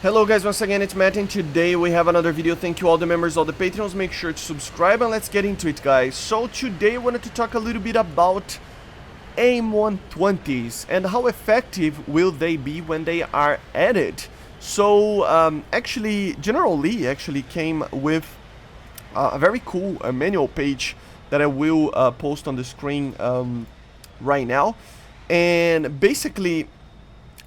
Hello guys, once again it's Matt, and today we have another video. Thank you all the members, all the patrons. Make sure to subscribe and let's get into it, guys. So today I wanted to talk a little bit about AIM-120s and how effective will they be when they are added. So actually General Lee actually came with a very cool manual page that I will post on the screen right now, and basically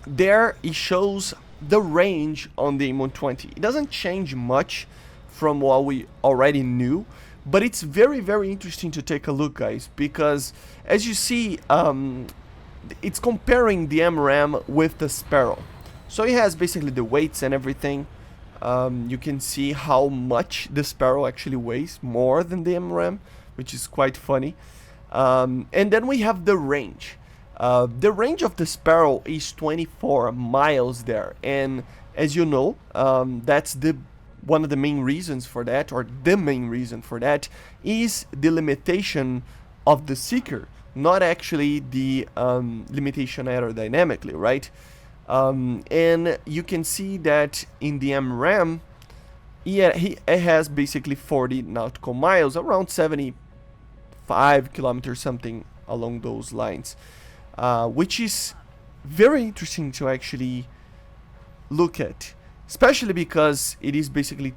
there it shows the range on the AIM-120. It doesn't change much from what we already knew, but it's very interesting to take a look, guys, because as you see, it's comparing the MRAM with the Sparrow. So it has basically the weights and everything. You can see how much the Sparrow actually weighs, more than the MRAM, which is quite funny. And then we have the range. The range of the Sparrow is 24 miles there, and as you know, that's one of the main reasons for that, or the main reason for that, is the limitation of the seeker, not actually the limitation aerodynamically, right? And you can see that in the MRAM, it has basically 40 nautical miles, around 75 kilometers, something along those lines. Which is very interesting to actually look at, especially because it is basically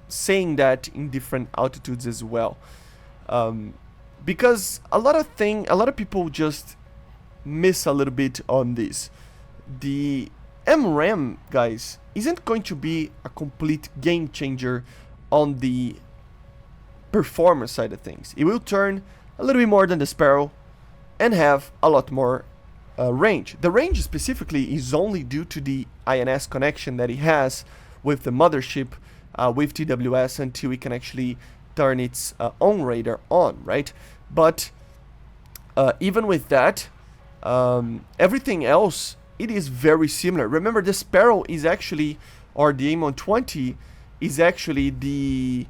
saying that in different altitudes as well. Because a lot of people just miss a little bit on this. The MRAM, guys, isn't going to be a complete game changer on the performance side of things. It will turn a little bit more than the Sparrow and have a lot more range. The range specifically is only due to the INS connection that it has with the mothership, with TWS, until it can actually turn its own radar on, right? But even with that, everything else, it is very similar. Remember, the Sparrow is actually, or the AIM-120 is actually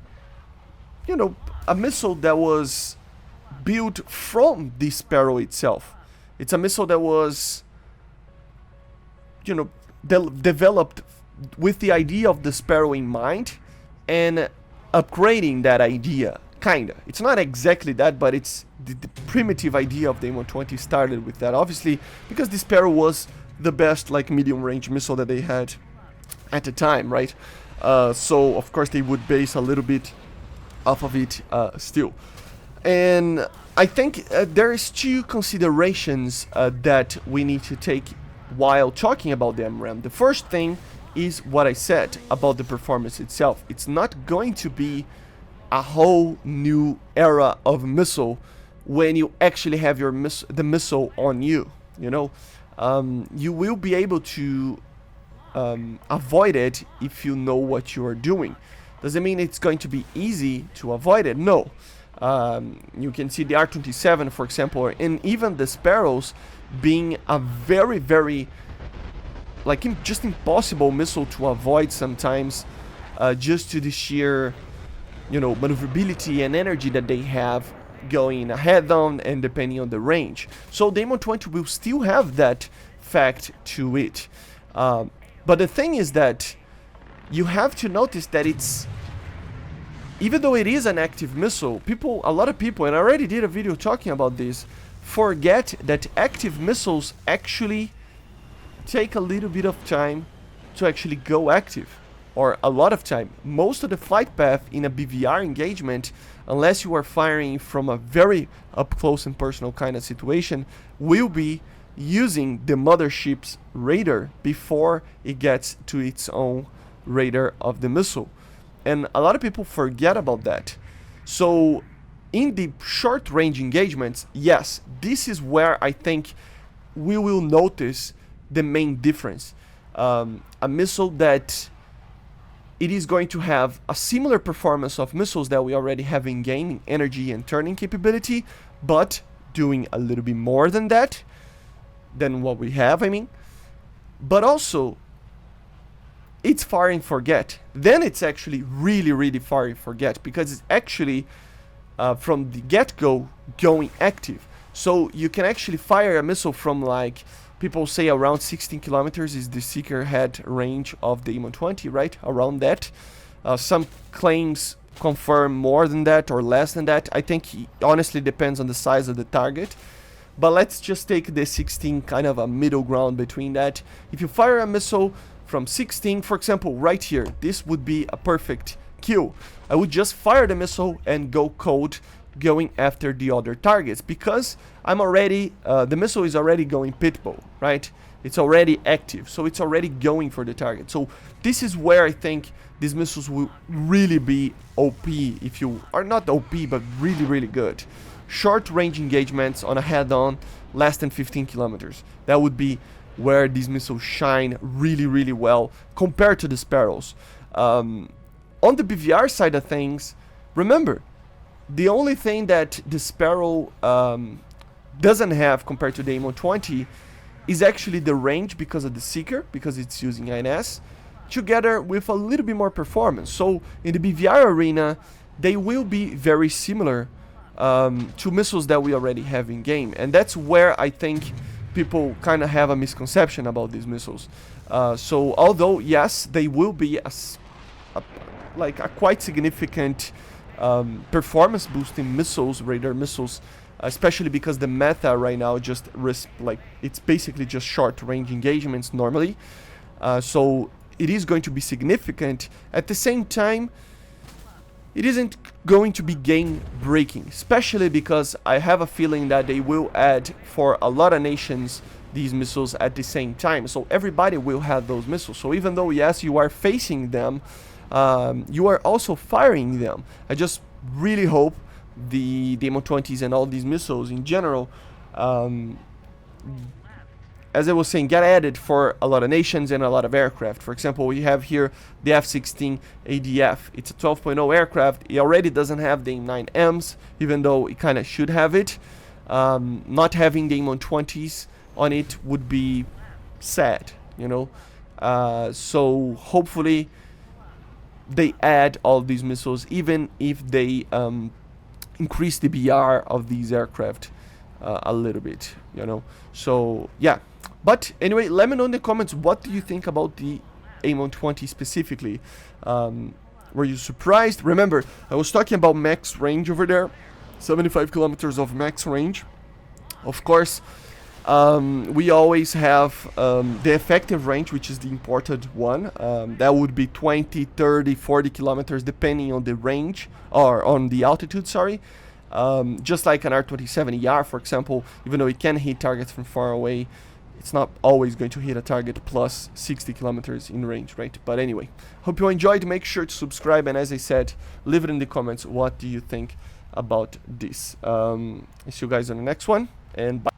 a missile that was built from the Sparrow itself. It's a missile that was, developed with the idea of the Sparrow in mind and upgrading that idea, kinda. It's not exactly that, but it's the primitive idea of the AIM-120 started with that, obviously, because the Sparrow was the best, like, medium-range missile that they had at the time, right? So, of course, they would base a little bit off of it still. And I think there is two considerations that we need to take while talking about the MRAM. The first thing is what I said about the performance itself. It's not going to be a whole new era of missile when you actually have the missile on you. You will be able to avoid it if you know what you are doing. Does it mean it's going to be easy to avoid it? No. You can see the R-27, for example, and even the Sparrows being a very just impossible missile to avoid sometimes, just to the sheer maneuverability and energy that they have going ahead on and depending on the range. So the AIM-120 will still have that fact to it, but the thing is that you have to notice that even though it is an active missile, a lot of people, and I already did a video talking about this, forget that active missiles actually take a little bit of time to actually go active, or a lot of time. Most of the flight path in a BVR engagement, unless you are firing from a very up close and personal kind of situation, will be using the mothership's radar before it gets to its own radar of the missile. And a lot of people forget about that. So in the short range engagements, yes, this is where I think we will notice the main difference. A missile that it is going to have a similar performance of missiles that we already have in gaining energy and turning capability, but doing a little bit more than that, than what we have, but also it's fire and forget. Then it's actually really fire and forget, because it's actually from the get-go going active. So you can actually fire a missile from like people say around 16 kilometers is the seeker head range of the M120, right? Around that. Some claims confirm more than that or less than that. I think it honestly depends on the size of the target. But let's just take the 16, kind of a middle ground between that. If you fire a missile from 16, for example, right here, this would be a perfect kill. I would just fire the missile and go cold, going after the other targets, because I'm already, the missile is already going pitbull, right? It's already active, so it's already going for the target. So this is where I think these missiles will really be OP, if you are not OP, but really, really good. Short range engagements on a head-on, less than 15 kilometers. That would be where these missiles shine really, really well compared to the Sparrows. On the BVR side of things, remember, the only thing that the Sparrow doesn't have compared to the M120 is actually the range because of the Seeker, because it's using INS, together with a little bit more performance. So in the BVR arena, they will be very similar to missiles that we already have in game, and that's where I think people kind of have a misconception about these missiles. So although yes, they will be a quite significant performance boosting missiles, radar missiles, especially because the meta right now just it's basically just short range engagements normally. So it is going to be significant. At the same time, it isn't going to be game breaking, especially because I have a feeling that they will add for a lot of nations these missiles at the same time. So everybody will have those missiles. So even though yes, you are facing them, you are also firing them. I just really hope the M120s and all these missiles in general, as I was saying, get added for a lot of nations and a lot of aircraft. For example, we have here the F-16 ADF. It's a 12.0 aircraft. It already doesn't have the M9Ms, even though it kind of should have it. Not having the M120s on it would be sad, you know. So hopefully they add all these missiles, even if they increase the BR of these aircraft a little bit, you know. So yeah. But anyway, let me know in the comments, what do you think about the M120 specifically? Were you surprised? Remember, I was talking about max range over there, 75 kilometers of max range. Of course, we always have the effective range, which is the imported one. That would be 20, 30, 40 kilometers, depending on the range, or on the altitude, sorry. Just like an R-27ER, for example, even though it can hit targets from far away, it's not always going to hit a target plus 60 kilometers in range, right? But anyway, hope you enjoyed. Make sure to subscribe, and as I said, leave it in the comments, what do you think about this. See you guys on the next one, and bye.